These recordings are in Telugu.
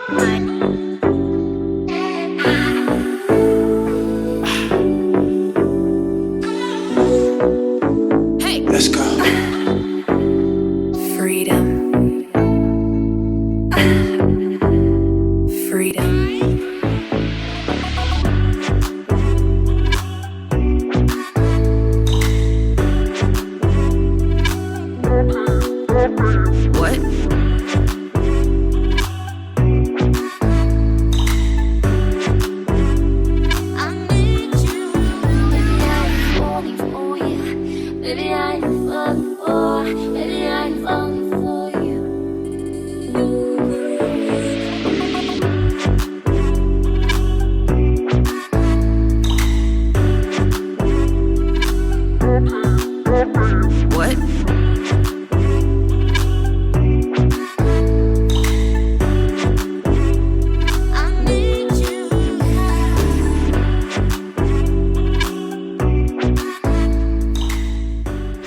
Let's go. Freedom. Freedom. What? I need you. Maybe I'm falling for you. Maybe I'm falling for. Maybe I'm falling for you. What? I need you.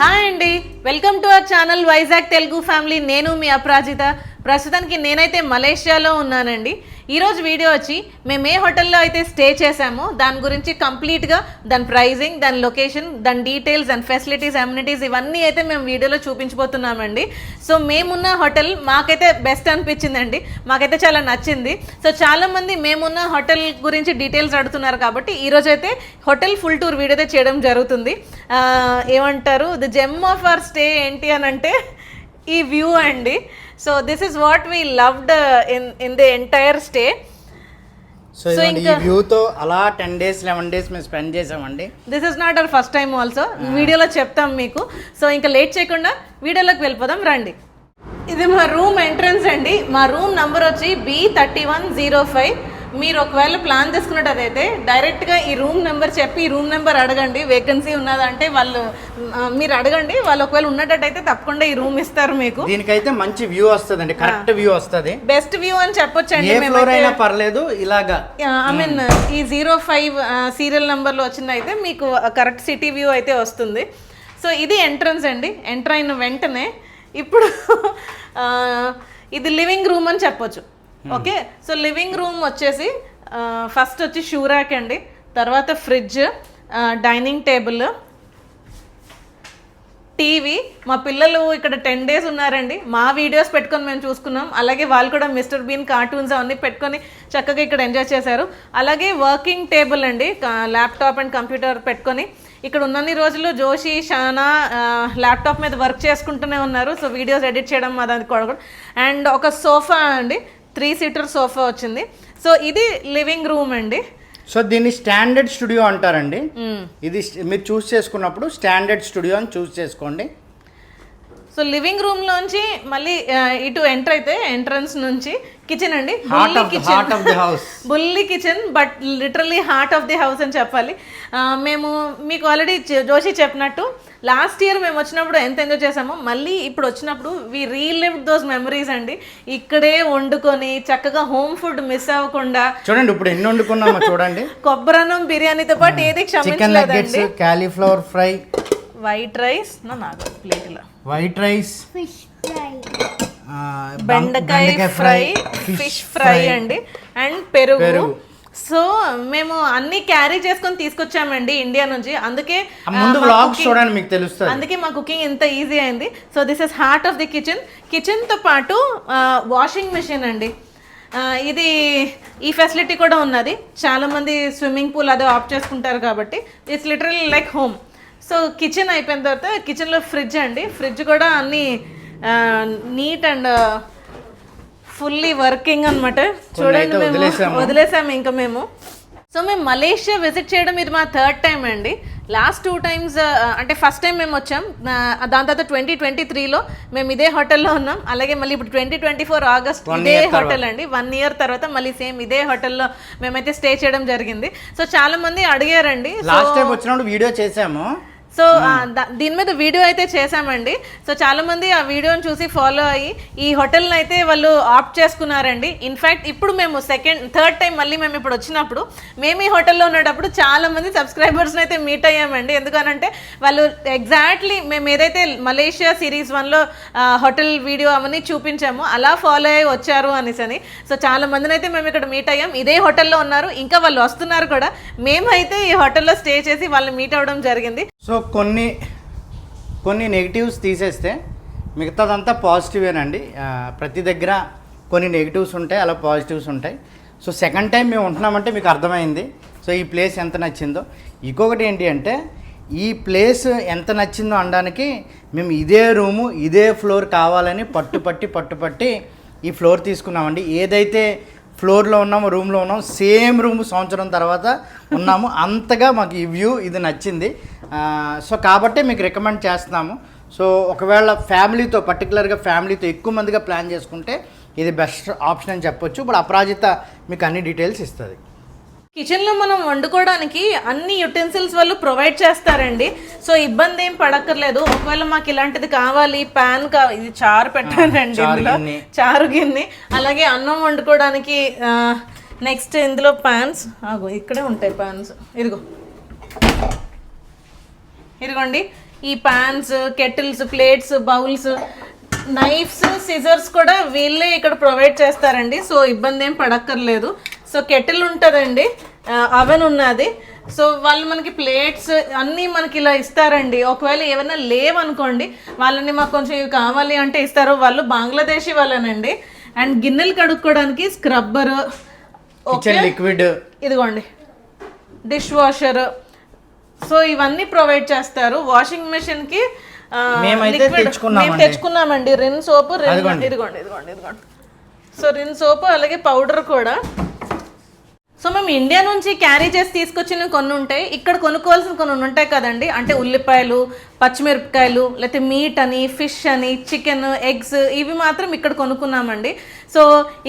Hi అండి, welcome to our channel Vizag Telugu family. నేను మీ అపరాజిత. ప్రస్తుతానికి నేనైతే మలేషియాలో ఉన్నానండి. ఈరోజు వీడియో వచ్చి మేము ఏ హోటల్లో అయితే స్టే చేసామో దాని గురించి కంప్లీట్గా దాని ప్రైజింగ్, దాని లొకేషన్, దాని డీటెయిల్స్, దాని ఫెసిలిటీస్, అమ్యూనిటీస్ ఇవన్నీ అయితే మేము వీడియోలో చూపించబోతున్నామండి. సో మేమున్న హోటల్ మాకైతే బెస్ట్ అనిపించిందండి, మాకైతే చాలా నచ్చింది. సో చాలామంది మేమున్న హోటల్ గురించి డీటెయిల్స్ అడుగుతున్నారు కాబట్టి ఈరోజు అయితే హోటల్ ఫుల్ టూర్ వీడియో అయితే చేయడం జరుగుతుంది. ఏమంటారు, the gem of our stay ఏంటి అని అంటే ఈ వ్యూ అండి. So this is what we loved in the entire stay. So ఈ వ్యూతో అలా 10 days 11 days మేము స్పెండ్ చేసామండి. This is not our first time also, వీడియోలో చెప్తాం మీకు. సో ఇంకా లేట్ చేయకుండా వీడియోలోకి వెళ్ళిపోదాం రండి. ఇది మా రూమ్ ఎంట్రన్స్ అండి. మా రూమ్ నంబర్ వచ్చి B3105. మీరు ఒకవేళ ప్లాన్ తీసుకున్నట్టయితే డైరెక్ట్గా ఈ రూమ్ నెంబర్ చెప్పి ఈ రూమ్ నెంబర్ అడగండి, వేకెన్సీ ఉన్నదంటే వాళ్ళు మీరు అడగండి, వాళ్ళు ఒకవేళ ఉన్నట్టయితే తప్పకుండా ఈ రూమ్ ఇస్తారు మీకు. దీనికైతే మంచి వ్యూ వస్తుందండి, కరెక్ట్ వ్యూ వస్తుంది, బెస్ట్ వ్యూ అని చెప్పొచ్చండి. ఏ ఫ్లోర్ అయినా పర్లేదు ఇలాగా. ఐ మీన్ ఈ 05 సీరియల్ నెంబర్లో వచ్చిందైతే మీకు కరెక్ట్ సిటీ వ్యూ అయితే వస్తుంది. సో ఇది ఎంట్రన్స్ అండి. ఎంటర్ అయిన వెంటనే ఇప్పుడు ఇది లివింగ్ రూమ్ అని చెప్పొచ్చు. ఓకే, సో లివింగ్ రూమ్ వచ్చేసి ఫస్ట్ వచ్చి షూ ర్యాక్ అండి, తర్వాత ఫ్రిడ్జ్, డైనింగ్ టేబుల్, టీవీ. మా పిల్లలు ఇక్కడ 10 days ఉన్నారండి, మా వీడియోస్ పెట్టుకొని మేము చూసుకున్నాం. అలాగే వాళ్ళు కూడా మిస్టర్ బీన్ కార్టూన్స్ అవన్నీ పెట్టుకొని చక్కగా ఇక్కడ ఎంజాయ్ చేశారు. అలాగే వర్కింగ్ టేబుల్ అండి, ల్యాప్టాప్ అండ్ కంప్యూటర్ పెట్టుకొని ఇక్కడ ఉన్నన్ని రోజులు జోషి, షానా ల్యాప్టాప్ మీద వర్క్ చేసుకుంటూనే ఉన్నారు. సో వీడియోస్ ఎడిట్ చేయడం అదానికి కూడా. అండ్ ఒక సోఫా అండి, 3-seater సోఫా వచ్చింది. సో ఇది లివింగ్ రూమ్ అండి. సో దీన్ని స్టాండర్డ్ స్టూడియో అంటారండి. ఇది మీరు చూస్ చేసుకున్నప్పుడు స్టాండర్డ్ స్టూడియో అని చూస్ చేసుకోండి. సో లివింగ్ రూమ్ లోంచి మళ్ళీ ఇటు ఎంటర్ అయితే ఎంట్రన్స్ నుంచి కిచెన్ అండి. హార్ట్ ఆఫ్ ది హౌస్, బుల్లి kitchen, but literally heart of the house అని చెప్పాలి. మేము మీకు ఆల్రెడీ జోషి చెప్పినట్టు లాస్ట్ ఇయర్ మేము వచ్చినప్పుడు ఎంత ఎంజాయ్ చేసామో మళ్ళీ ఇప్పుడు వచ్చినప్పుడు వి రీలివ్డ్ దోస్ మెమరీస్ అండి. ఇక్కడే వండుకొని చక్కగా హోమ్ ఫుడ్ మిస్ అవ్వకుండా చూడండి ఇప్పుడు ఎన్ని వండుకున్నామో చూడండి. కొబ్బరన్నం బిర్యానీతో పాటు ఏది chicken nuggets, cauliflower fry, white rice, నాకు ప్లేట్లో వైట్ రైస్, బెండకాయ ఫ్రై, ఫిష్ ఫ్రై అండి, అండ్ పెరుగు. సో మేము అన్ని క్యారీ చేసుకొని తీసుకొచ్చామండి ఇండియా నుంచి. అందుకే ముందు వ్లాగ్స్ చూడండి మీకు తెలుస్తుంది, అందుకే మా కుకింగ్ ఎంత ఈజీ అయింది. So this is heart of the kitchen. కిచెన్తో పాటు వాషింగ్ మెషిన్ అండి. ఇది ఈ ఫెసిలిటీ కూడా ఉన్నది. చాలామంది స్విమ్మింగ్ పూల్ అదే ఆఫ్ చేసుకుంటారు కాబట్టి it's literally like home. So kitchen అయిపోయిన తర్వాత కిచెన్లో ఫ్రిడ్జ్ అండి. ఫ్రిడ్జ్ కూడా అన్నీ నీట్ అండ్ ఫుల్లీ వర్కింగ్ అనమాట. చూడండి మేము వదిలేసాము ఇంకా మేము. సో మేము మలేషియా విజిట్ చేయడం ఇది మా 3rd టైం అండి. లాస్ట్ 2 times అంటే ఫస్ట్ టైం మేము వచ్చాం, దాని తర్వాత 2023లో మేము ఇదే హోటల్లో ఉన్నాం. అలాగే మళ్ళీ ఇప్పుడు 2024 ఆగస్ట్ ఇదే హోటల్ అండి. 1 year తర్వాత మళ్ళీ సేమ్ ఇదే హోటల్లో మేమైతే స్టే చేయడం జరిగింది. సో చాలా మంది అడిగారండి, లాస్ట్ టైం వచ్చినప్పుడు వీడియో చేసాము. సో దీని మీద వీడియో అయితే చేశామండి. సో చాలామంది ఆ వీడియోని చూసి ఫాలో అయ్యి ఈ హోటల్ని అయితే వాళ్ళు ఆప్ట్ చేసుకున్నారండి. ఇన్ఫ్యాక్ట్ ఇప్పుడు మేము థర్డ్ టైం మళ్ళీ మేము ఇప్పుడు వచ్చినప్పుడు మేము ఈ హోటల్లో ఉన్నప్పుడు చాలామంది సబ్స్క్రైబర్స్ని అయితే మీట్ అయ్యామండి. ఎందుకనంటే వాళ్ళు ఎగ్జాక్ట్లీ మేము ఏదైతే మలేషియా సిరీస్ 1లో హోటల్ వీడియో అవన్నీ చూపించామో అలా ఫాలో అయ్యి వచ్చారు అనేసి. సో చాలా మందిని అయితే మేము ఇక్కడ మీట్ అయ్యాం. ఇదే హోటల్లో ఉన్నారు, ఇంకా వాళ్ళు వస్తున్నారు కూడా. మేమైతే ఈ హోటల్లో స్టే చేసి వాళ్ళని మీట్ అవ్వడం జరిగింది. సో కొన్ని నెగిటివ్స్ తీసేస్తే మిగతాదంతా పాజిటివేనండి. ప్రతి దగ్గర కొన్ని నెగిటివ్స్ ఉంటాయి, అలా పాజిటివ్స్ ఉంటాయి. సో సెకండ్ టైం మేము ఉంటున్నామంటే మీకు అర్థమైంది సో ఈ ప్లేస్ ఎంత నచ్చిందో. ఇంకొకటి ఏంటి అంటే ఈ ప్లేస్ ఎంత నచ్చిందో అనడానికి మేము ఇదే రూము ఇదే ఫ్లోర్ కావాలని పట్టుపట్టి ఈ ఫ్లోర్ తీసుకున్నామండి. ఏదైతే ఫ్లోర్లో ఉన్నాము, రూమ్లో ఉన్నాము, సేమ్ రూమ్ సంవత్సరం తర్వాత ఉన్నాము. అంతగా మాకు ఈ వ్యూ ఇది నచ్చింది. సో కాబట్టి మీకు రికమెండ్ చేస్తున్నాము. సో ఒకవేళ ఫ్యామిలీతో పర్టికులర్గా ఫ్యామిలీతో ఎక్కువ మందిగా ప్లాన్ చేసుకుంటే ఇది బెస్ట్ ఆప్షన్ అని చెప్పొచ్చు. ఇప్పుడు అపరాజిత మీకు అన్ని డీటెయిల్స్ ఇస్తుంది. కిచెన్లో మనం వండుకోవడానికి అన్ని యుటెన్సిల్స్ వాళ్ళు ప్రొవైడ్ చేస్తారండి. సో ఇబ్బంది ఏం పడక్కర్లేదు. ఒకవేళ మాకు ఇలాంటిది కావాలి, ప్యాన్ ఇది చారు పెట్టానండి, ఇందులో చారు గిన్నె, అలాగే అన్నం వండుకోవడానికి నెక్స్ట్ ఇందులో ప్యాన్స్ ఇక్కడే ఉంటాయి. ప్యాన్స్ ఇదిగోండి. ఈ pans, kettles, plates, bowls, knifes, scissors కూడా వీళ్ళే ఇక్కడ ప్రొవైడ్ చేస్తారండి. సో ఇబ్బంది ఏం పడక్కర్లేదు. సో కెటిల్ ఉంటుందండి, అవెన్ ఉన్నది. సో వాళ్ళు మనకి ప్లేట్స్ అన్నీ మనకి ఇలా ఇస్తారండి. ఒకవేళ ఏమైనా లేవనుకోండి వాళ్ళని మాకు కొంచెం ఇవి కావాలి అంటే ఇస్తారు. వాళ్ళు బంగ్లాదేశీ వాళ్ళనండి. అండ్ గిన్నెలు కడుక్కోవడానికి స్క్రబ్బర్, లిక్విడ్, ఇదిగోండి డిష్ వాషర్. సో ఇవన్నీ ప్రొవైడ్ చేస్తారు. వాషింగ్ మెషిన్ కి మేము తెచ్చుకున్నామండి రిన్ సోపు. ఇదిగోండి. సో రిన్ సోపు అలాగే పౌడర్ కూడా. సో మేము ఇండియా నుంచి క్యారీ చేసి తీసుకొచ్చినవి కొన్ని ఉంటాయి, ఇక్కడ కొనుక్కోవాల్సిన కొన్ని ఉంటాయి కదండి. అంటే ఉల్లిపాయలు, పచ్చిమిరపకాయలు, లేకపోతే మీట్ అని, ఫిష్ అని, చికెన్, ఎగ్స్, ఇవి మాత్రం ఇక్కడ కొనుక్కున్నామండి. సో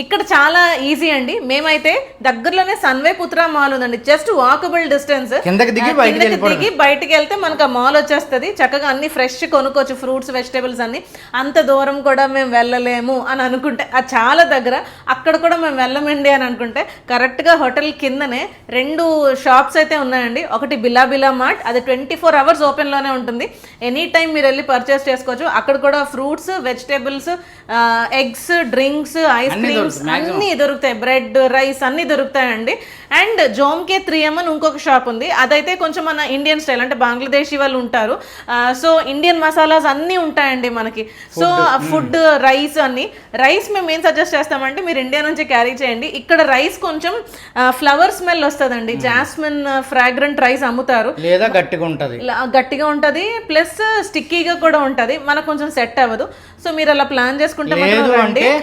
ఇక్కడ చాలా ఈజీ అండి. మేమైతే దగ్గరలోనే సన్వే పుత్రా మాల్ ఉందండి, జస్ట్ వాకబుల్ డిస్టెన్స్. కిందకి దిగి బయటికి వెళ్తే మనకు ఆ మాల్ వచ్చేస్తుంది. చక్కగా అన్ని ఫ్రెష్ కొనుక్కోవచ్చు, ఫ్రూట్స్, వెజిటేబుల్స్ అన్ని. అంత దూరం కూడా మేము వెళ్ళలేము అని అనుకుంటే, అది చాలా దగ్గర, అక్కడ కూడా మేము వెళ్ళమండి అని అనుకుంటే కరెక్ట్గా హోటల్ కిందనే 2 షాప్స్ అయితే ఉన్నాయండి. ఒకటి బిల్లా మార్ట్, అది 24 hours ఓపెన్లోనే ఉంటుంది. ఎనీ టైం మీరు వెళ్ళి పర్చేస్ చేసుకోవచ్చు. అక్కడ కూడా fruits, vegetables, eggs, drinks, ice creams అన్నీ దొరుకుతాయి. బ్రెడ్, రైస్ అన్నీ దొరుకుతాయండి. అండ్ జోమ్కే 3M అని ఇంకొక షాప్ ఉంది. అదైతే కొంచెం మన ఇండియన్ స్టైల్, అంటే బంగ్లాదేశీ వాళ్ళు ఉంటారు. సో ఇండియన్ మసాలాస్ అన్నీ ఉంటాయండి మనకి. సో ఫుడ్, రైస్ అన్ని. రైస్ మేము ఏం సజెస్ట్ చేస్తామంటే మీరు ఇండియా నుంచి క్యారీ చేయండి. ఇక్కడ రైస్ కొంచెం ఫ్లవర్ స్మెల్ వస్తుందండి. జాస్మిన్ ఫ్రాగ్రెంట్ రైస్ అమ్ముతారు, లేదా గట్టిగా ఉంటుంది, ప్లస్ స్టిక్కీగా కూడా ఉంటుంది. మనకు కొంచెం సెట్ అవ్వదు. సో మీరు అలా ప్లాన్ చేసుకుంటే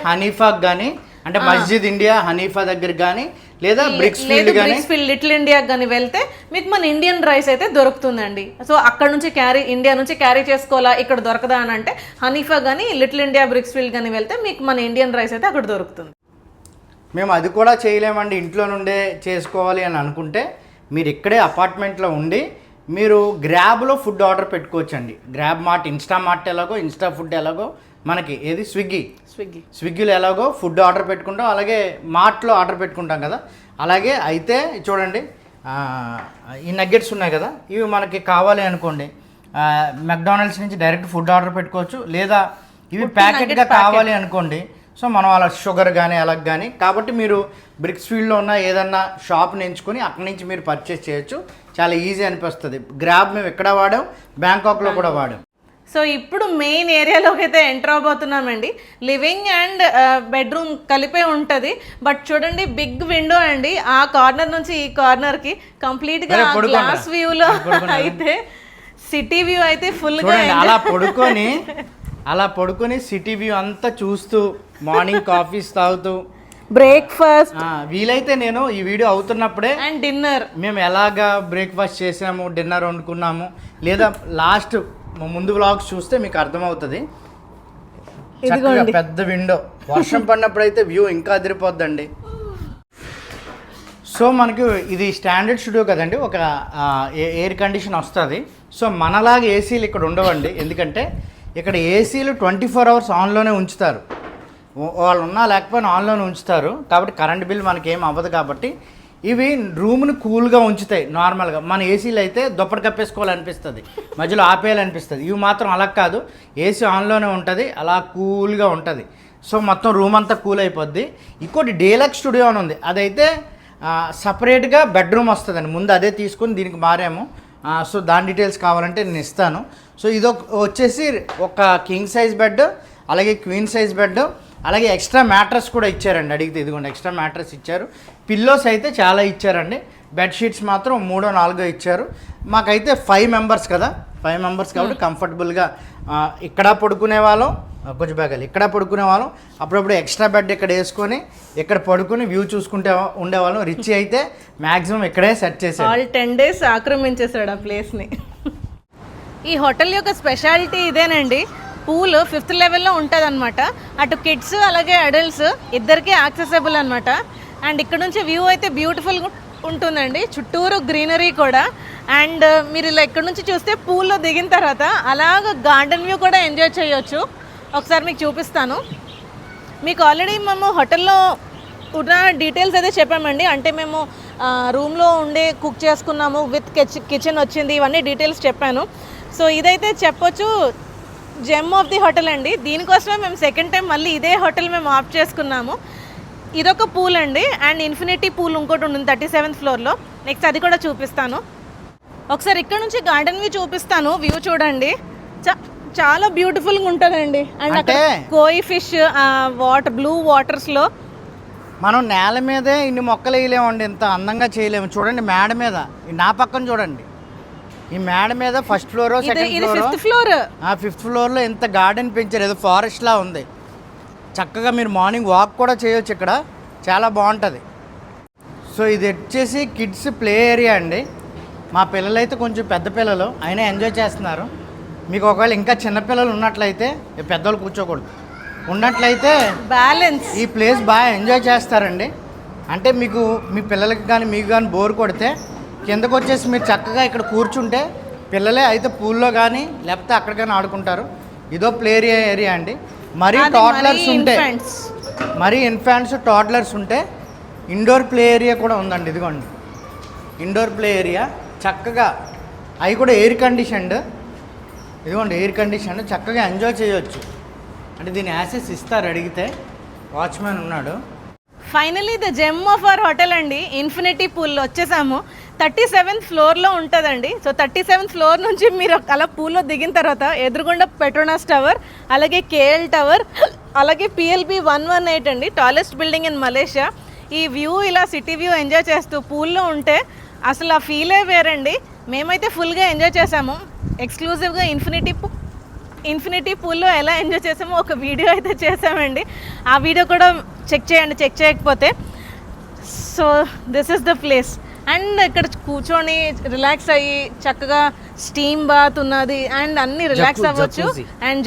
హనీఫా కానీ, అంటే మస్జిద్ ఇండియా హనీఫా దగ్గర కానీ, లేదా బ్రిక్స్ఫీల్డ్ లిటిల్ ఇండియా కానీ వెళ్తే మీకు మన ఇండియన్ రైస్ అయితే దొరుకుతుందండి. సో అక్కడ నుంచి ఇండియా నుంచి క్యారీ చేసుకోవాలా, ఇక్కడ దొరకదా అని అంటే హనీఫా కానీ, లిటిల్ ఇండియా, బ్రిక్స్ఫీల్డ్ కానీ వెళ్తే మీకు మన ఇండియన్ రైస్ అయితే అక్కడ దొరుకుతుంది. మేము అది కూడా చేయలేమండి, ఇంట్లో నుండే చేసుకోవాలి అని అనుకుంటే మీరు ఇక్కడే అపార్ట్మెంట్లో ఉండి మీరు గ్రాబ్లో ఫుడ్ ఆర్డర్ పెట్టుకోవచ్చండి. గ్రాబ్ మార్ట్, ఇన్స్టా మార్ట్ ఎలాగో, ఇన్స్టా ఫుడ్ ఎలాగో, మనకి ఏది స్విగ్గీలో ఎలాగో ఫుడ్ ఆర్డర్ పెట్టుకుంటాం, అలాగే మార్ట్లో ఆర్డర్ పెట్టుకుంటాం కదా. అలాగే అయితే చూడండి, ఈ నగ్గెట్స్ ఉన్నాయి కదా, ఇవి మనకి కావాలి అనుకోండి మెక్డానల్డ్స్ నుంచి డైరెక్ట్ ఫుడ్ ఆర్డర్ పెట్టుకోవచ్చు, లేదా ఇవి ప్యాకెట్గా కావాలి అనుకోండి. సో మనం అలా షుగర్ కానీ అలాగ కానీ, కాబట్టి మీరు బ్రిక్స్ఫీల్డ్లో ఉన్న ఏదన్నా షాప్ని ఎంచుకొని అక్కడి నుంచి మీరు పర్చేస్ చేయొచ్చు. చాలా ఈజీ అనిపిస్తుంది. గ్రాబ్ మేము ఎక్కడ వాడాం, బ్యాంకాక్లో కూడా వాడాం. సో ఇప్పుడు మెయిన్ ఏరియాలోకి అయితే ఎంటర్ అవబోతున్నామండి. లివింగ్ అండ్ బెడ్రూమ్ కలిపే ఉంటుంది. బట్ చూడండి, బిగ్ విండో అండి. ఆ కార్నర్ నుంచి ఈ కార్నర్కి కంప్లీట్గా గ్లాస్ వ్యూలో అయితే సిటీ వ్యూ అయితే ఫుల్గా అలా పడుకొని సిటీ వ్యూ అంతా చూస్తూ మార్నింగ్ కాఫీస్ తాగుతూ బ్రేక్ఫాస్ట్, వీలైతే నేను ఈ వీడియో అవుతున్నప్పుడే అండ్ డిన్నర్, మేము ఎలాగా బ్రేక్ఫాస్ట్ చేసాము, డిన్నర్ వండుకున్నాము, లేదా లాస్ట్ ముందు వ్లాగ్స్ చూస్తే మీకు అర్థమవుతుంది. పెద్ద విండో, వర్షం పడినప్పుడు అయితే వ్యూ ఇంకా అదిరిపోద్దండి. సో మనకి ఇది స్టాండర్డ్ స్టూడియో కదండి, ఒక ఎయిర్ కండిషన్ వస్తుంది. సో మనలాగా ఏసీలు ఇక్కడ ఉండవండి, ఎందుకంటే ఇక్కడ ఏసీలు 24 అవర్స్ ఆన్లోనే ఉంచుతారు. వాళ్ళు ఉన్నా లేకపోయినా ఆన్లోనే ఉంచుతారు, కాబట్టి కరెంట్ బిల్ మనకి ఏం అవ్వదు. కాబట్టి ఇవి రూమ్ని కూల్గా ఉంచుతాయి. నార్మల్గా మన ఏసీలు అయితే దుప్పటి కప్పేసుకోవాలనిపిస్తుంది, మధ్యలో ఆపేయాలనిపిస్తుంది. ఇవి మాత్రం అలా కాదు, ఏసీ ఆన్లోనే ఉంటుంది, అలా కూల్గా ఉంటుంది. సో మొత్తం రూమ్ అంతా కూల్ అయిపోద్ది. ఇంకోటి డీలక్స్ స్టూడియో అని ఉంది, అదైతే సపరేట్గా బెడ్రూమ్ వస్తుందండి. ముందు అదే తీసుకుని దీనికి మారాము. సో దాని డీటెయిల్స్ కావాలంటే నేను ఇస్తాను. సో ఇది వచ్చేసి ఒక కింగ్ సైజ్ బెడ్, అలాగే క్వీన్ సైజ్ బెడ్, అలాగే ఎక్స్ట్రా మ్యాట్రస్ కూడా ఇచ్చారండి. అడిగితే ఇదిగోండి ఎక్స్ట్రా మ్యాట్రస్ ఇచ్చారు. పిల్లోస్ అయితే చాలా ఇచ్చారండి. బెడ్షీట్స్ మాత్రం 3-4 ఇచ్చారు. మాకైతే 5 మెంబర్స్ కదా, 5 మెంబర్స్ కాబట్టి కంఫర్టబుల్గా ఇక్కడ పడుకునే వాళ్ళం, కొంచెం బ్యాగాలి ఇక్కడ పడుకునే వాళ్ళం, అప్పుడప్పుడు ఎక్స్ట్రా బెడ్ ఇక్కడ వేసుకొని ఇక్కడ పడుకుని వ్యూ చూసుకుంటే ఉండేవాళ్ళం. రిచ్ అయితే మ్యాక్సిమం ఇక్కడే సెట్ చేసాడు. ఆల్ 10 days ఆక్రమించేసాడు ఆ ప్లేస్ని. ఈ హోటల్ యొక్క స్పెషాలిటీ ఇదేనండి, పూల్ 5th లెవెల్లో ఉంటుంది అనమాట. అటు కిడ్స్ అలాగే అడల్ట్స్ ఇద్దరికీ యాక్సెసబుల్ అనమాట. అండ్ ఇక్కడ నుంచి వ్యూ అయితే బ్యూటిఫుల్గా ఉంటుందండి, చుట్టూరు గ్రీనరీ కూడా. అండ్ మీరు ఇలా ఇక్కడ నుంచి చూస్తే పూల్లో దిగిన తర్వాత అలాగ గార్డెన్ వ్యూ కూడా ఎంజాయ్ చేయొచ్చు. ఒకసారి మీకు చూపిస్తాను. మీకు ఆల్రెడీ మేము హోటల్లో ఉన్న డీటెయిల్స్ అయితే చెప్పామండి, అంటే మేము రూమ్లో ఉండే కుక్ చేసుకున్నాము, విత్ కిచెన్ వచ్చింది, ఇవన్నీ డీటెయిల్స్ చెప్పాను. సో ఇదైతే చెప్పొచ్చు జెమ్ ఆఫ్ ది హోటల్ అండి. దీనికోసమే మేము సెకండ్ టైం మళ్ళీ ఇదే హోటల్ మేము ఆప్ట్ చేసుకున్నాము. ఇదొక పూల్ అండి, అండ్ ఇన్ఫినిటీ పూల్ ఇంకోటి ఉంటుంది 37th ఫ్లోర్లో. నెక్స్ట్ అది కూడా చూపిస్తాను. ఒకసారి ఇక్కడ నుంచి గార్డెన్ వ్యూ చూపిస్తాను. వ్యూ చూడండి, చాలా బ్యూటిఫుల్గా ఉంటుందండి. అండ్ అక్కడ కోయి ఫిష్ వాటర్ బ్లూ వాటర్స్లో మనం నేల మీదే ఇన్ని మొక్కలు వేయలేమండి, ఇంత అందంగా చేయలేము. చూడండి మేడ మీద, నా పక్కన చూడండి, ఈ మేడ మీద first floor second floor 5th ఫ్లోర్లో ఎంత గార్డెన్ పెంచారు, ఏదో ఫారెస్ట్లా ఉంది. చక్కగా మీరు మార్నింగ్ వాక్ కూడా చేయొచ్చు, ఇక్కడ చాలా బాగుంటుంది. సో ఇది వచ్చేసి కిడ్స్ ప్లే ఏరియా అండి. మా పిల్లలు అయితే కొంచెం పెద్ద పిల్లలు అయినా ఎంజాయ్ చేస్తున్నారు. మీకు ఒకవేళ ఇంకా చిన్నపిల్లలు ఉన్నట్లయితే, పెద్దవాళ్ళు కూర్చోకూడదు, ఉన్నట్లయితే బ్యాలెన్స్ ఈ ప్లేస్ బాగా ఎంజాయ్ చేస్తారండి. అంటే మీకు మీ పిల్లలకి కానీ మీకు కానీ బోర్ కొడితే కిందకు వచ్చేసి మీరు చక్కగా ఇక్కడ కూర్చుంటే పిల్లలే అయితే పూల్లో కానీ లేకపోతే అక్కడ కానీ ఆడుకుంటారు. ఇదో ప్లే ఏరియా అండి. మరీ టాడ్లర్స్ ఉంటే, మరీ ఇన్ఫాంట్స్ టాడ్లర్స్ ఉంటే ఇండోర్ ప్లే ఏరియా కూడా ఉందండి. ఇదిగోండి ఇండోర్ ప్లే ఏరియా, చక్కగా అవి కూడా ఎయిర్ కండిషన్డ్. ఇదిగోండి ఎయిర్ కండిషన్, చక్కగా ఎంజాయ్ చేయొచ్చు. అంటే దీని యాక్సెస్ ఇస్తారు, అడిగితే వాచ్మెన్ ఉన్నాడు. Finally the gem of our hotel అండి, ఇన్ఫినిటీ పూల్లో వచ్చేసాము. 37th ఫ్లోర్లో ఉంటుందండి. సో 37th ఫ్లోర్ నుంచి మీరు అలా పూల్లో దిగిన తర్వాత ఎదురుగుండా పెట్రోనాస్ టవర్, అలాగే కేఎల్ టవర్, అలాగే PLB 118 అండి, టాలెస్ట్ బిల్డింగ్ ఇన్ మలేషియా. ఈ వ్యూ ఇలా సిటీ వ్యూ ఎంజాయ్ చేస్తూ పూల్లో ఉంటే అసలు ఆ ఫీలే వేరండి. మేమైతే ఫుల్గా ఎంజాయ్ చేసాము. ఎక్స్క్లూజివ్గా ఇన్ఫినిటీ పూల్లో ఎలా ఎంజాయ్ చేసామో ఒక వీడియో అయితే చేసామండి. ఆ వీడియో కూడా చెక్ చేయండి, చెక్ చేయకపోతే. So this is the place. And ఇక్కడ కూర్చొని రిలాక్స్ అయ్యి చక్కగా స్టీమ్ బాత్ ఉన్నది, అండ్ అన్ని రిలాక్స్ అవ్వచ్చు. అండ్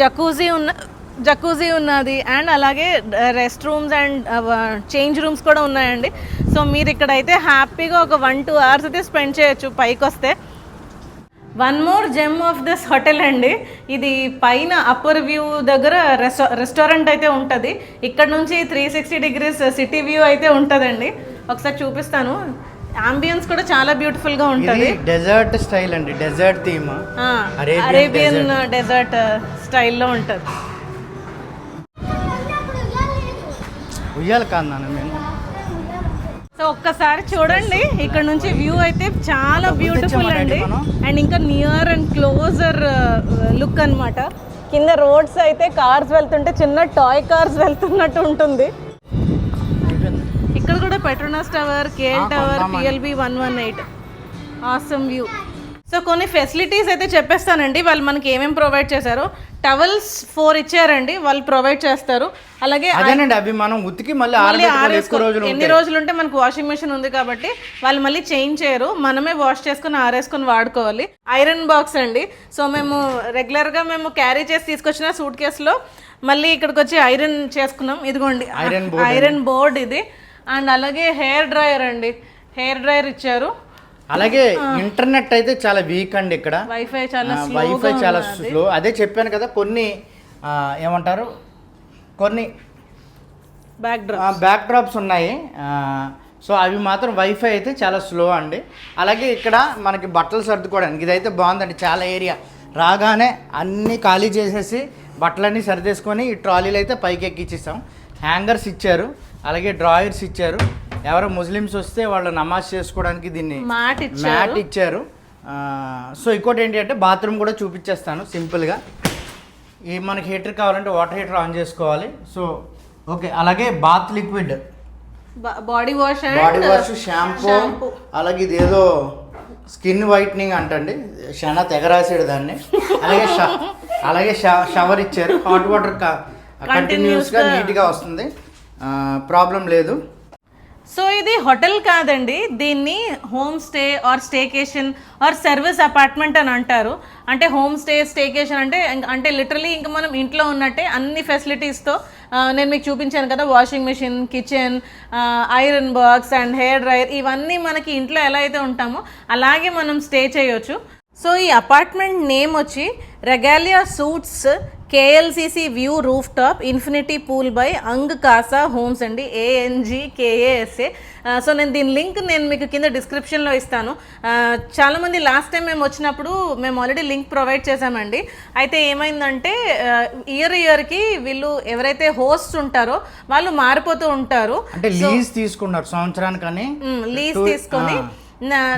జకూజీ ఉన్నది, అండ్ అలాగే rest rooms and change rooms కూడా ఉన్నాయండి. సో మీరు ఇక్కడైతే హ్యాపీగా ఒక 1-2 hours అయితే స్పెండ్ చేయొచ్చు పైకి వస్తే. One more gem of this hotel అండి, ఇది పైన అప్పర్ వ్యూ దగ్గర రెస్టారెంట్ అయితే ఉంటుంది. ఇక్కడ నుంచి 360 degrees సిటీ వ్యూ అయితే ఉంటుందండి. ఒకసారి చూపిస్తాను. అంబియన్స్ కూడా చాలా బ్యూటిఫుల్గా ఉంటుంది. డెజర్ట్ స్టైల్ అండి, డెజర్ట్ థీమ్, అరేబియన్ డెజర్ట్ స్టైల్లో ఉంటుంది. ఉయ్యాలి కాదు నేను. సో ఒక్కసారి చూడండి, ఇక్కడ నుంచి వ్యూ అయితే చాలా బ్యూటిఫుల్ అండి. అండ్ ఇంకా నియర్ అండ్ క్లోజర్ లుక్ అన్నమాట. కింద రోడ్స్ అయితే కార్స్ వెళ్తుంటే చిన్న టాయ్ కార్స్ వెళ్తున్నట్టు ఉంటుంది. ఇక్కడ కూడా Petronas tower, KL tower, PLB 118, awesome view. So కొన్ని ఫెసిలిటీస్ అయితే చెప్పేస్తానండి, వాళ్ళు మనకి ఏమేమి ప్రొవైడ్ చేశారు. టవల్స్ 4 ఇచ్చారండి, వాళ్ళు ప్రొవైడ్ చేస్తారు. అలాగే అదేనండి, అవి మనం ఉతికి మళ్ళీ ఎన్ని రోజులు ఉంటే మనకు వాషింగ్ మెషిన్ ఉంది కాబట్టి వాళ్ళు మళ్ళీ చేంజ్ చేయరు, మనమే వాష్ చేసుకుని ఆరేసుకొని వాడుకోవాలి. ఐరన్ బాక్స్ అండి. సో మేము రెగ్యులర్గా మేము క్యారీ చేసి తీసుకొచ్చిన సూట్ కేసులో మళ్ళీ ఇక్కడికి వచ్చి ఐరన్ చేసుకున్నాం. ఇదిగోండి ఐరన్ బోర్డ్ ఇది. అండ్ అలాగే హెయిర్ డ్రయర్ అండి. హెయిర్ డ్రైయర్ ఇచ్చారు. అలాగే ఇంటర్నెట్ అయితే చాలా వీక్ అండి ఇక్కడ. వైఫై చాలా స్లో. అదే చెప్పాను కదా, కొన్ని ఏమంటారు, కొన్ని బ్యాక్ డ్రాప్స్ ఉన్నాయి. సో అవి మాత్రం వైఫై అయితే చాలా స్లో అండి. అలాగే ఇక్కడ మనకి బట్టలు సర్దుకోవడానికి ఇదైతే బాగుందండి. చాలా ఏరియా రాగానే అన్నీ ఖాళీ చేసేసి బట్టలన్నీ సర్దేసుకొని ఈ ట్రాలీలు అయితే పైకి ఎక్కించేసాం. హ్యాంగర్స్ ఇచ్చారు, అలాగే డ్రాయర్స్ ఇచ్చారు. ఎవరో ముస్లిమ్స్ వస్తే వాళ్ళు నమాజ్ చేసుకోవడానికి దీన్ని మ్యాట్ ఇచ్చారు. సో ఇంకోటి ఏంటి అంటే బాత్రూమ్ కూడా చూపించేస్తాను సింపుల్గా. ఈ మనకి హీటర్ కావాలంటే వాటర్ హీటర్ ఆన్ చేసుకోవాలి. So okay. అలాగే bath liquid, body wash, shampoo, అలాగే ఇది ఏదో స్కిన్ వైట్నింగ్ అంటండి, చాలా తెగరాసాడు దాన్ని. అలాగే షవర్ ఇచ్చారు. హాట్ వాటర్ కంటిన్యూస్గా నీట్గా వస్తుంది, ప్రాబ్లం లేదు. సో ఇది హోటల్ కాదండి, దీన్ని home stay are staycation or service apartment అని అంటారు. అంటే హోమ్ స్టే, స్టేకేషన్ అంటే లిటరలీ ఇంకా మనం ఇంట్లో ఉన్నట్టే అన్ని ఫెసిలిటీస్తో. నేను మీకు చూపించాను కదా, washing machine, kitchen, iron box and hair dryer, ఇవన్నీ మనకి ఇంట్లో ఎలా అయితే ఉంటామో అలాగే మనం స్టే చేయొచ్చు. సో ఈ అపార్ట్మెంట్ నేమ్ వచ్చి Regalia Suites KLCC view roof top infinity pool by Angkasa Homes అండి, ANGKASA. సో నేను దీని లింక్ మీకు కింద డిస్క్రిప్షన్లో ఇస్తాను. చాలామంది లాస్ట్ టైం మేము వచ్చినప్పుడు మేము ఆల్రెడీ లింక్ ప్రొవైడ్ చేసామండి. అయితే ఏమైందంటే ఇయర్కి వీళ్ళు ఎవరైతే హోస్ట్ ఉంటారో వాళ్ళు మారిపోతూ ఉంటారు. అంటే లీజ్ తీసుకున్నారు సంవత్సరానికని, లీజ్ తీసుకొని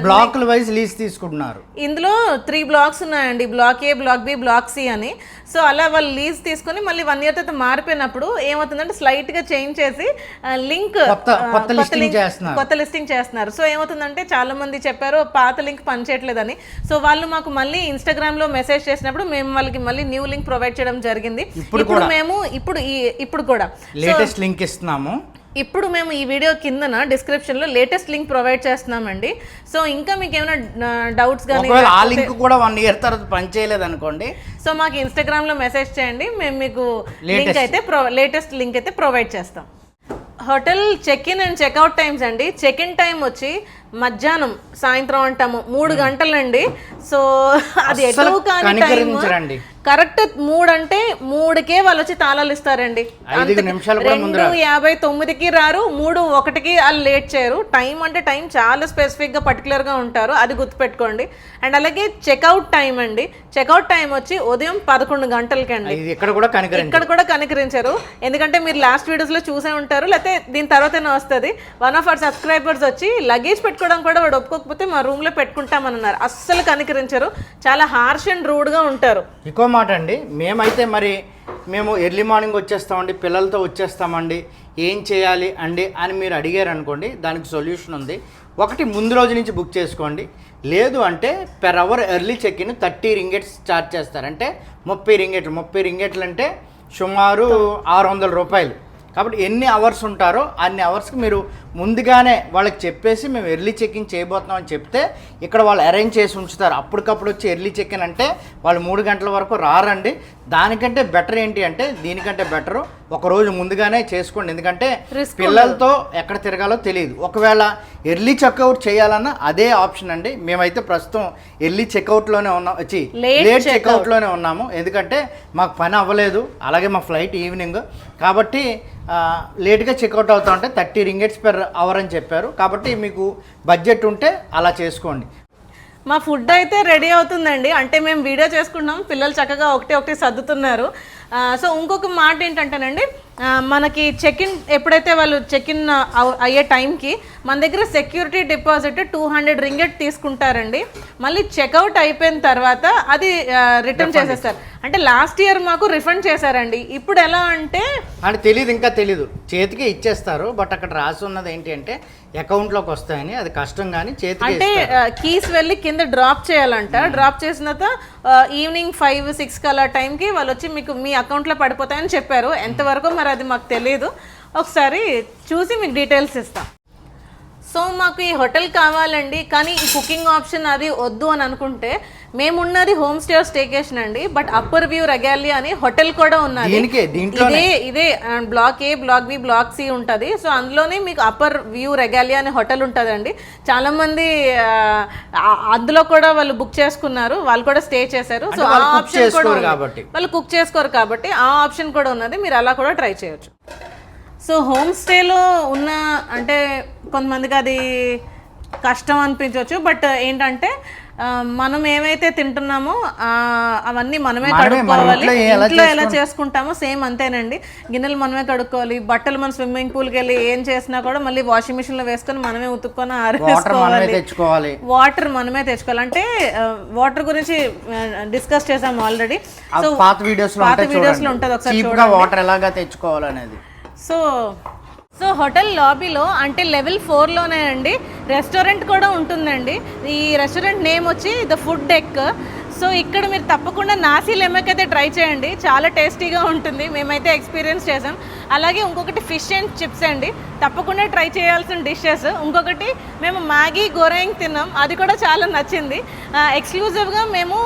బ్లాక్ వైజ్ లీజ్ తీసుకుంటున్నారు. ఇందులో 3 బ్లాక్స్ ఉన్నాయండి, బ్లాక్ ఏ, బ్లాక్ బి, బ్లాక్ సి అని. సో అలా వాళ్ళు లీజ్ తీసుకొని మళ్ళీ 1 ఇయర్ తర్వాత మారిపోయినప్పుడు ఏమవుతుందంటే స్లైట్ గా చేంజ్ చేసి లింక్ కొత్త లిస్టింగ్ చేస్తున్నారు. సో ఏమవుతుందంటే చాలా మంది చెప్పారు పాత లింక్ పనిచేయట్లేదని. సో వాళ్ళు మాకు మళ్ళీ ఇన్స్టాగ్రామ్ లో మెసేజ్ చేసినప్పుడు మేము వాళ్ళకి మళ్ళీ న్యూ లింక్ ప్రొవైడ్ చేయడం జరిగింది. ఇప్పుడు కూడా లేటెస్ట్ లింక్ ఇస్తున్నాము. ఇప్పుడు మేము ఈ వీడియో కిందన డిస్క్రిప్షన్లో లేటెస్ట్ లింక్ ప్రొవైడ్ చేస్తున్నామండి. సో ఇంకా మీకు ఏమైనా డౌట్స్ కానీ ఆ లింక్ కూడా 1 ఇయర్ తర్వాత పనిచేయలేదు అనుకోండి, సో మాకు ఇన్స్టాగ్రామ్లో మెసేజ్ చేయండి, మేము మీకు లింక్ అయితే లేటెస్ట్ లింక్ అయితే ప్రొవైడ్ చేస్తాం. Hotel check in and checkout times అండి. చెక్ ఇన్ టైం వచ్చి మధ్యాహ్నం, సాయంత్రం అంటాము 3 గంటలండి. సో అది ఎటు కానీ టైం కరెక్ట్ 3 అంటే 3కే వాళ్ళు వచ్చి తాళాలు ఇస్తారండి. 2:59కి రారు, 3:01కి వాళ్ళు లేట్ చేయరు. టైం అంటే టైం చాలా స్పెసిఫిక్గా పర్టికులర్గా ఉంటారు, అది గుర్తుపెట్టుకోండి. అండ్ అలాగే చెక్అవుట్ టైం అండి. చెక్అవుట్ టైం వచ్చి ఉదయం 11 గంటలకి అండి. ఇక్కడ కూడా కనికరించారు, ఎందుకంటే మీరు లాస్ట్ వీడియోస్లో చూసే ఉంటారు, లేకపోతే దీని తర్వాతనే వస్తుంది. వన్ ఆఫ్ అవర్ సబ్స్క్రైబర్స్ వచ్చి లగేజ్ పెట్టుకోవడం కూడా వాడు ఒప్పుకోకపోతే మా రూమ్లో పెట్టుకుంటామన్నారు. అస్సలు కనికరించారు, చాలా హార్ష్ అండ్ రూడ్గా ఉంటారు. మాట అండి. మేమైతే మేము ఎర్లీ మార్నింగ్ వచ్చేస్తామండి, పిల్లలతో వచ్చేస్తామండి, ఏం చేయాలి అండి అని మీరు అడిగారు అనుకోండి, దానికి సొల్యూషన్ ఉంది. ఒకటి, ముందు రోజు నుంచి బుక్ చేసుకోండి. లేదు అంటే per hour early check in 30 ringgits charge చేస్తారు. అంటే 30 రింగెట్లు అంటే సుమారు 600 రూపాయలు. కాబట్టి ఎన్ని అవర్స్ ఉంటారో అన్ని అవర్స్కి మీరు ముందుగానే వాళ్ళకి చెప్పేసి మేము ఎర్లీ చెక్-ఇన్ చేయబోతున్నాం అని చెప్తే ఇక్కడ వాళ్ళు అరేంజ్ చేసి ఉంచుతారు. అప్పటికప్పుడు వచ్చి ఎర్లీ చెక్-ఇన్ అంటే వాళ్ళు 3 గంటల వరకు రారండి. దానికంటే బెటర్ ఏంటి అంటే దీనికంటే బెటరు ఒక రోజు ముందుగానే చేసుకోండి, ఎందుకంటే పిల్లలతో ఎక్కడ తిరగాలో తెలియదు. ఒకవేళ ఎర్లీ చెక్అవుట్ చేయాలన్నా అదే ఆప్షన్ అండి. మేమైతే ప్రస్తుతం ఎర్లీ చెక్అవుట్లోనే ఉన్నాం, లేట్ చెక్అవుట్లోనే ఉన్నాము, ఎందుకంటే మాకు పని అవ్వలేదు. అలాగే మా ఫ్లైట్ ఈవినింగ్ కాబట్టి లేట్గా చెక్అవుట్ అవుతా ఉంటే 30 రింగెట్స్ పెర్ అవర్ అని చెప్పారు. కాబట్టి మీకు బడ్జెట్ ఉంటే అలా చేసుకోండి. మా ఫుడ్ అయితే రెడీ అవుతుందండి. అంటే మేము వీడియో చేసుకుంటున్నాం, పిల్లలు చక్కగా ఒకటి సర్దుతున్నారు. సో ఇంకొక మాట ఏంటంటేనండి, మనకి చెక్ ఇన్ ఎప్పుడైతే వాళ్ళు చెక్ ఇన్ అయ్యే టైంకి మన దగ్గర సెక్యూరిటీ డిపాజిట్ 200 రింగెట్ తీసుకుంటారండి. మళ్ళీ చెక్అవుట్ అయిపోయిన తర్వాత అది రిటర్న్ చేసేస్తారు. అంటే లాస్ట్ ఇయర్ మాకు రిఫండ్ చేశారండి. ఇప్పుడు ఎలా అంటే ఇంకా తెలీదు, చేతికి ఇచ్చేస్తారు. బట్ అక్కడ రాసి ఉన్నది ఏంటి అంటే అకౌంట్లోకి వస్తాయని, అది కష్టం కానీ చేతికి అంటే కీస్ వెళ్ళి కింద డ్రాప్ చేయాలంట. డ్రాప్ చేసిన తర్వాత ఈవినింగ్ 5-6 కల్లా టైంకి వాళ్ళు వచ్చి మీకు మీ అకౌంట్లో పడిపోతాయని చెప్పారు. ఎంతవరకు మరి అది మాకు తెలియదు, ఒకసారి చూసి మీకు డీటెయిల్స్ ఇస్తాం. సో మాకు ఈ హోటల్ కావాలండి, కానీ ఈ కుకింగ్ ఆప్షన్ అది వద్దు అని అనుకుంటే మేమున్నది హోమ్ స్టే స్టేకేషన్ అండి. బట్ అప్పర్ వ్యూ రెగాలియా అని హోటల్ కూడా ఉన్నది. ఇదే బ్లాక్ ఏ, బ్లాక్ బి, బ్లాక్ సి ఉంటుంది. సో అందులోనే మీకు అప్పర్ వ్యూ రెగాలియా అనే హోటల్ ఉంటుందండి. చాలా మంది అందులో కూడా వాళ్ళు బుక్ చేసుకున్నారు, వాళ్ళు కూడా స్టే చేశారు. సో ఆ ఆప్షన్ కూడా వాళ్ళు కుక్ చేసుకోరు కాబట్టి ఆ ఆప్షన్ కూడా ఉన్నది, మీరు అలా కూడా ట్రై చేయొచ్చు. సో హోమ్ స్టేలో ఉన్న అంటే కొంతమందికి అది కష్టం అనిపించవచ్చు. బట్ ఏంటంటే మనం ఏమైతే తింటున్నామో అవన్నీ మనమే కడుక్కోవాలి. ఇంట్లో ఎలా చేసుకుంటామో సేమ్ అంతేనండి. గిన్నెలు మనమే కడుక్కోవాలి, బట్టలు మన స్విమ్మింగ్ పూల్కి వెళ్ళి ఏం చేసినా కూడా మళ్ళీ వాషింగ్ మిషన్ లో వేసుకొని మనమే ఉతుక్కొని ఆరేసుకోవాలి. వాటర్ మనమే తెచ్చుకోవాలి. అంటే వాటర్ గురించి డిస్కస్ చేసాము ఆల్రెడీ. సో పాత వీడియోస్ లో ఉంటుంది, ఒకసారి వాటర్ ఎలాగా తెచ్చుకోవాలనేది. సో హోటల్ లాబీలో అంటే లెవెల్ 4లోనే అండి రెస్టారెంట్ కూడా ఉంటుందండి. ఈ రెస్టారెంట్ నేమ్ వచ్చి ద ఫుడ్ డెక్. సో ఇక్కడ మీరు తప్పకుండా నాసీ లెమక్ అయితే ట్రై చేయండి, చాలా టేస్టీగా ఉంటుంది. మేమైతే ఎక్స్పీరియన్స్ చేసాం. అలాగే ఇంకొకటి ఫిష్ అండ్ చిప్స్ అండి, తప్పకుండా ట్రై చేయాల్సిన డిషెస్. ఇంకొకటి మేము మ్యాగీ గోరెంగ్ తిన్నాం, అది కూడా చాలా నచ్చింది. ఎక్స్క్లూజివ్గా మేము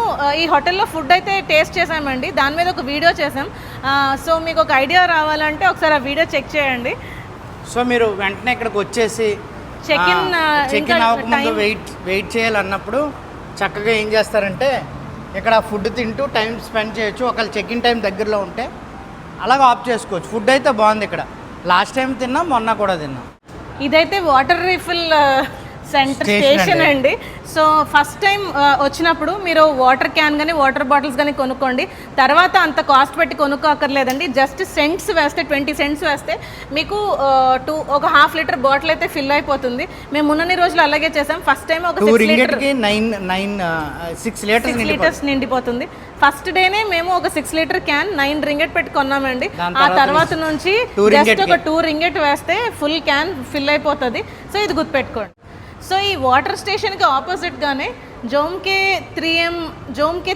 ఈ హోటల్లో ఫుడ్ అయితే టేస్ట్ చేసామండి, దాని మీద ఒక వీడియో చేసాం. సో మీకు ఒక ఐడియా రావాలంటే ఒకసారి ఆ వీడియో చెక్ చేయండి. సో మీరు వెంటనే ఇక్కడికి వచ్చేసి చెక్ ఇన్ అవ్వకముందు వెయిట్ చేయాలన్నప్పుడు చక్కగా ఏం చేస్తారంటే ఇక్కడ ఫుడ్ తింటూ టైం స్పెండ్ చేయొచ్చు. ఒకవేళ చెక్ ఇన్ టైం దగ్గరలో ఉంటే అలాగ ఆఫ్ చేసుకోవచ్చు. ఫుడ్ అయితే బాగుంది ఇక్కడ, లాస్ట్ టైం తిన్నాం, మొన్న కూడా తిన్నాం. ఇదైతే వాటర్ రీఫిల్ సెంటర్ స్టేషన్ అండి. సో ఫస్ట్ టైం వచ్చినప్పుడు మీరు వాటర్ క్యాన్ కానీ వాటర్ బాటిల్స్ కానీ కొనుక్కోండి. తర్వాత అంత కాస్ట్ పెట్టి కొనుక్కోక్కర్లేదండి. జస్ట్ సెంట్స్ వేస్తే 20 cents వేస్తే మీకు ఒక 1/2 లీటర్ బాటిల్ అయితే ఫిల్ అయిపోతుంది. మేము ఉన్నన్ని రోజులు అలాగే చేసాం. ఫస్ట్ టైం ఒక 6 లీటర్స్ నిండిపోతుంది. ఫస్ట్ డేనే మేము ఒక 6 లీటర్ క్యాన్ 9 రింగెట్ పెట్టి కొన్నామండి. ఆ తర్వాత నుంచి జస్ట్ ఒక 2 రింగెట్ వేస్తే ఫుల్ క్యాన్ ఫిల్ అయిపోతుంది. సో ఇది గుర్తుపెట్టుకోండి. సో ఈ వాటర్ స్టేషన్కి ఆపోజిట్గానే జోమ్కే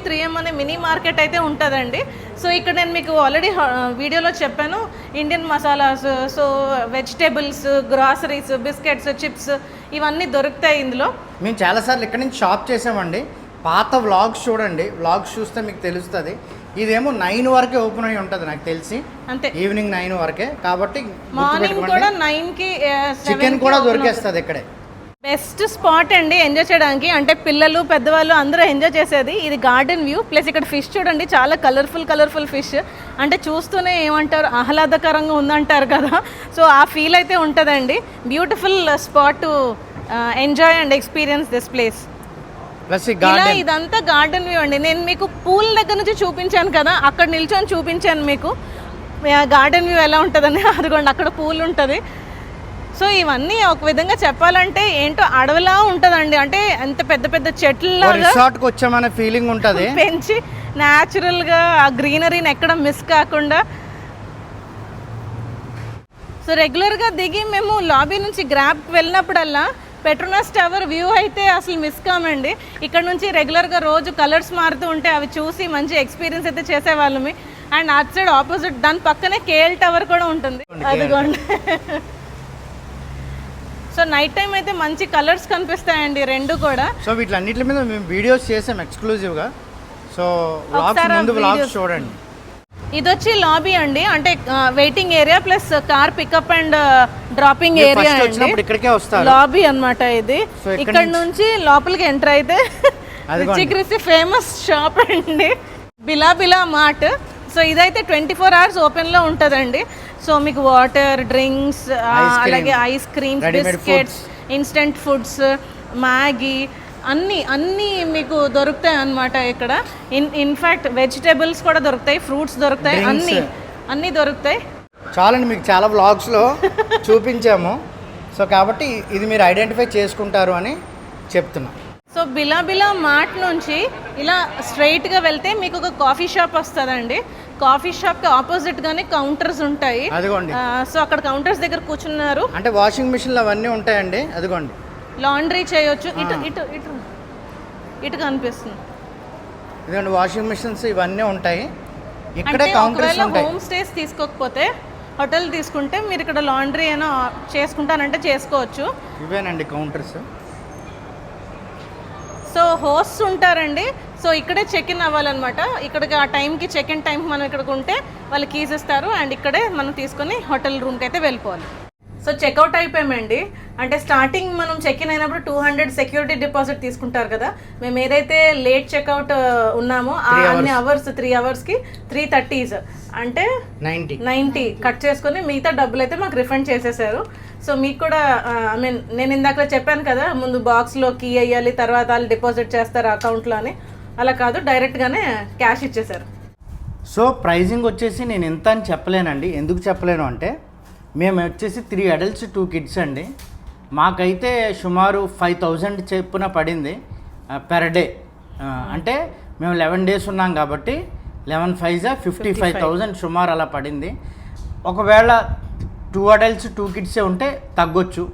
3M అనే మినీ మార్కెట్ అయితే ఉంటుందండి. సో ఇక్కడ నేను మీకు ఆల్రెడీ వీడియోలో చెప్పాను, Indian masalas, so vegetables, groceries, biscuits, chips ఇవన్నీ దొరుకుతాయి ఇందులో. మేము చాలాసార్లు ఇక్కడ నుంచి షాప్ చేసామండి. పాత వ్లాగ్స్ చూడండి, వ్లాగ్స్ చూస్తే మీకు తెలుస్తుంది. ఇదేమో 9 వరకే ఓపెన్ అయి ఉంటుంది నాకు తెలిసి, అంతే ఈవినింగ్ 9 వరకే. కాబట్టి మార్నింగ్ కూడా 9కి చికెన్ కూడా దొరికేస్తుంది ఇక్కడే. బెస్ట్ స్పాట్ అండి ఎంజాయ్ చేయడానికి. అంటే పిల్లలు పెద్దవాళ్ళు అందరూ ఎంజాయ్ చేసేది ఇది గార్డెన్ వ్యూ. ప్లస్ ఇక్కడ ఫిష్ చూడండి, చాలా కలర్ఫుల్ ఫిష్. అంటే చూస్తూనే ఏమంటారు, ఆహ్లాదకరంగా ఉందంటారు కదా. సో ఆ ఫీల్ అయితే ఉంటుందండి. Beautiful spot to enjoy and experience this place. ఇలా ఇదంతా గార్డెన్ వ్యూ అండి. నేను మీకు పూల్ దగ్గర నుంచి చూపించాను కదా, అక్కడ నిల్చొని చూపించాను మీకు గార్డెన్ వ్యూ ఎలా ఉంటుందని. అదిగోండి అక్కడ పూల్ ఉంటుంది. సో ఇవన్నీ ఒక విధంగా చెప్పాలంటే ఏంటో అడవిలా ఉంటుందండి. అంటే ఎంత పెద్ద చెట్ల రిసార్ట్కి వచ్చామనే ఫీలింగ్ ఉంటుంది, పెంచి న్యాచురల్గా ఆ గ్రీనరీని ఎక్కడ మిస్ కాకుండా. సో రెగ్యులర్గా దిగి మేము లాబీ నుంచి గ్రాబ్కి వెళ్ళినప్పుడల్లా పెట్రోనాస్ టవర్ వ్యూ అయితే అసలు మిస్ కామండి. ఇక్కడ నుంచి రెగ్యులర్గా రోజు కలర్స్ మారుతూ ఉంటే అవి చూసి మంచి ఎక్స్పీరియన్స్ అయితే చేసేవాళ్ళమి. అండ్ అటు సైడ్ ఆపోజిట్ దాని పక్కనే కేఎల్ టవర్ కూడా ఉంటుంది, అదిగోండి. సో నైట్ టైం అయితే మంచి కలర్స్ కనిపిస్తాయండి రెండు కూడా. సో వీటిలన్నిటి మీద మేము వీడియోస్ చేసాం ఎక్స్క్లూజివ్గా. సో వ్లాగ్స్ చూడండి. ఇది వచ్చి లాబీ అండి, అంటే waiting area plus car pickup and dropping area అండి. ఇక్కడికే వస్తారు, లాబీ అన్నమాట ఇది. ఇక్కడ నుంచి లోపలికి ఎంటర్ అయితే రుచి ఫేమస్ షాప్ అండి, బిలా మార్ట్. సో ఇదైతే 24 hours ఓపెన్లో ఉంటుందండి. సో మీకు వాటర్, డ్రింక్స్, అలాగే ice creams, biscuits, instant foods, Maggi అన్నీ మీకు దొరుకుతాయి అన్నమాట ఇక్కడ. ఇన్ఫ్యాక్ట్ వెజిటేబుల్స్ కూడా దొరుకుతాయి, ఫ్రూట్స్ దొరుకుతాయి, అన్నీ దొరుకుతాయి. చాలండి, మీకు చాలా వ్లాగ్స్లో చూపించాము. సో కాబట్టి ఇది మీరు ఐడెంటిఫై చేసుకుంటారు అని చెప్తున్నా. సో బిలా మార్ట్ నుంచి ఇలా స్ట్రైట్గా వెళ్తే మీకు ఒక కాఫీ షాప్ వస్తుందండి. కాఫీ షాప్కి ఆపోజిట్గానే కౌంటర్స్ ఉంటాయి, అదిగోండి. సో అక్కడ కౌంటర్స్ దగ్గర కూర్చున్నారు, అంటే వాషింగ్ మిషన్లు అవన్నీ ఉంటాయండి, అదిగోండి. లాండ్రీ చేయొచ్చు. ఇటు కనిపిస్తుంది, ఇదిగోండి వాషింగ్ మిషన్స్ ఇవన్నీ ఉంటాయి. ఇక్కడే కౌంటర్స్ ఉంటాయి. హోమ్ స్టేస్ తీసుకోకపోతే హోటల్ తీసుకుంటే మీరు ఇక్కడ లాండ్రీ అయినా చేసుకుంటానంటే చేసుకోవచ్చు. ఇవేనండి కౌంటర్స్. సో హోస్ట్ ఉంటారండి. సో ఇక్కడే చెక్ ఇన్ అవ్వాలన్నమాట. ఇక్కడికి ఆ టైంకి చెక్ ఇన్ టైంకి మనం ఇక్కడికి ఉంటే వాళ్ళు కీస్ ఇస్తారు అండ్ ఇక్కడే మనం తీసుకొని హోటల్ రూమ్కి అయితే వెళ్ళిపోవాలి. సో చెక్అవుట్ అయిపోయామండి. అంటే స్టార్టింగ్ మనం చెక్ ఇన్ అయినప్పుడు 200 సెక్యూరిటీ డిపాజిట్ తీసుకుంటారు కదా. మేము ఏదైతే లేట్ చెక్అవుట్ ఉన్నామో ఆ అన్ని అవర్స్ 3 అవర్స్కి 330 అంటే 90 కట్ చేసుకొని మిగతా డబ్బులు అయితే మాకు రిఫండ్ చేసేసారు. సో మీకు కూడా ఐ మీన్ నేను ఇందాక చెప్పాను కదా ముందు బాక్స్లో కీ వేయాలి తర్వాత వాళ్ళు డిపాజిట్ చేస్తారు అకౌంట్లో అని, అలా కాదు డైరెక్ట్గానే క్యాష్ ఇచ్చేసారు. సో ప్రైజింగ్ వచ్చేసి నేను ఎంత అని చెప్పలేనండి. ఎందుకు చెప్పలేను అంటే మేము వచ్చేసి 3 అడల్ట్స్ 2 కిడ్స్ అండి. మాకైతే సుమారు 5000 చెప్పున పడింది పెర్ డే. అంటే మేము 11 డేస్ ఉన్నాం కాబట్టి 11 5 55,000 సుమారు అలా పడింది. ఒకవేళ 2 అడల్ట్స్ 2 కిడ్సే ఉంటే తగ్గొచ్చు.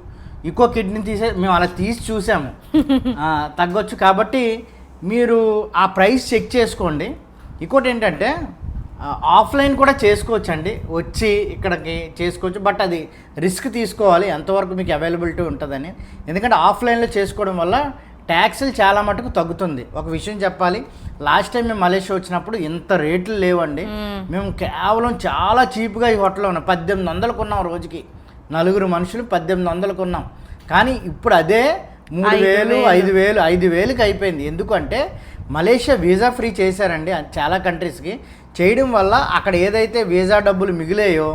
ఇంకో కిడ్ని మేము అలా తీసి చూసాము తగ్గొచ్చు. కాబట్టి మీరు ఆ ప్రైస్ చెక్ చేసుకోండి. ఇంకోటి ఏంటంటే ఆఫ్లైన్ కూడా చేసుకోవచ్చు అండి, వచ్చి ఇక్కడికి చేసుకోవచ్చు. బట్ అది రిస్క్ తీసుకోవాలి ఎంతవరకు మీకు అవైలబిలిటీ ఉంటుందని. ఎందుకంటే ఆఫ్లైన్లో చేసుకోవడం వల్ల ట్యాక్సులు చాలా మటుకు తగ్గుతుంది. ఒక విషయం చెప్పాలి, లాస్ట్ టైం మేము మలేషియా వచ్చినప్పుడు ఇంత రేట్లు లేవండి. మేము కేవలం చాలా చీప్గా ఈ హోటల్లో ఉన్నాం. 1800 కొన్నాం రోజుకి, 4 మనుషులు 1800 కొన్నాం. కానీ ఇప్పుడు అదే 3000 5000 5000కి అయిపోయింది. ఎందుకంటే మలేషియా వీసా ఫ్రీ చేశారండి చాలా కంట్రీస్కి. చేయడం వల్ల అక్కడ ఏదైతే వీసా డబ్బులు మిగిలాయో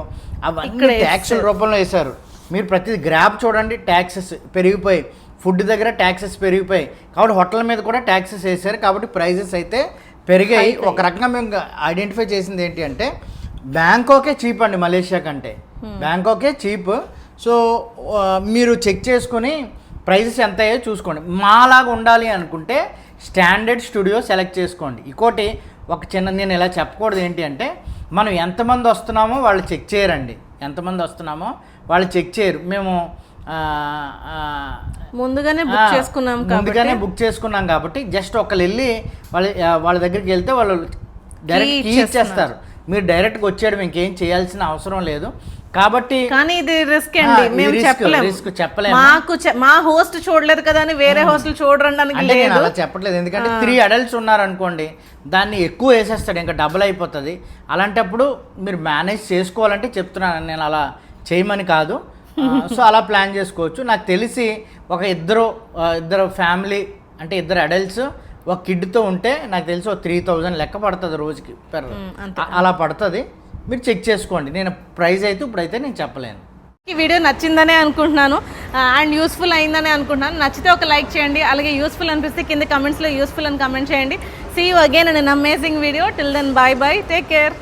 అవన్నీ ట్యాక్సుల రూపంలో వేశారు. మీరు ప్రతి గ్రాబ్ చూడండి ట్యాక్సెస్ పెరిగిపోయి, ఫుడ్ దగ్గర ట్యాక్సెస్ పెరిగిపోయి, కాబట్టి హోటల్ మీద కూడా ట్యాక్సెస్ వేశారు. కాబట్టి ప్రైజెస్ అయితే పెరిగాయి. ఒక రకంగా మేము ఐడెంటిఫై చేసింది ఏంటి అంటే బ్యాంకాకే చీప్ అండి మలేషియా కంటే. బ్యాంకాకే చీప్. సో మీరు చెక్ చేసుకొని ప్రైజెస్ ఎంత అయ్యో చూసుకోండి. మాలాగా ఉండాలి అనుకుంటే స్టాండర్డ్ స్టూడియో సెలెక్ట్ చేసుకోండి. ఇంకోటి ఒక చిన్న నేను ఇలా చెప్పకూడదు ఏంటి అంటే మనం ఎంతమంది వస్తున్నామో వాళ్ళు చెక్ చేయరండి. ఎంతమంది వస్తున్నామో వాళ్ళు చెక్ చేయరు. మేము ముందుగానే బుక్ చేసుకున్నాం కాబట్టి జస్ట్ ఒకళ్ళు వెళ్ళి వాళ్ళ దగ్గరికి వెళ్తే వాళ్ళు డైరెక్ట్ కీ ఇచ్చేస్తారు. మీరు డైరెక్ట్గా వచ్చేయడం ఇంకేం చేయాల్సిన అవసరం లేదు. కాబట్టి కానీ ఇది రిస్క్ అండి, మేము చెప్పలేము. మా హోస్ట్ చూడలేదు కదా అని వేరే హోస్టల్ చూడడానికి నేను అలా చెప్పట్లేదు. ఎందుకంటే 3 అడల్ట్స్ ఉన్నారనుకోండి దాన్ని ఎక్కువ వేసేస్తాడు, ఇంకా డబుల్ అయిపోతుంది. అలాంటప్పుడు మీరు మేనేజ్ చేసుకోవాలంటే చెప్తున్నాను, నేను అలా చేయమని కాదు. సో అలా ప్లాన్ చేసుకోవచ్చు. నాకు తెలిసి ఒక ఇద్దరు ఫ్యామిలీ అంటే 2 అడల్ట్స్ ఒక కిడ్తో ఉంటే నాకు తెలిసి ఒక 3000 లెక్క పడుతుంది రోజుకి అలా పడుతుంది. మీరు చెక్ చేసుకోండి. నేను ప్రైస్ అయితే ఇప్పుడైతే నేను చెప్పలేను. ఈ వీడియో నచ్చిందనే అనుకుంటున్నాను అండ్ యూస్ఫుల్ అయిందనే అనుకుంటున్నాను. నచ్చితే ఒక లైక్ చేయండి, అలాగే యూస్ఫుల్ అనిపిస్తే కింద కమెంట్స్లో యూస్ఫుల్ అని కమెంట్ చేయండి. See you again in an amazing video. Till then bye bye, take care.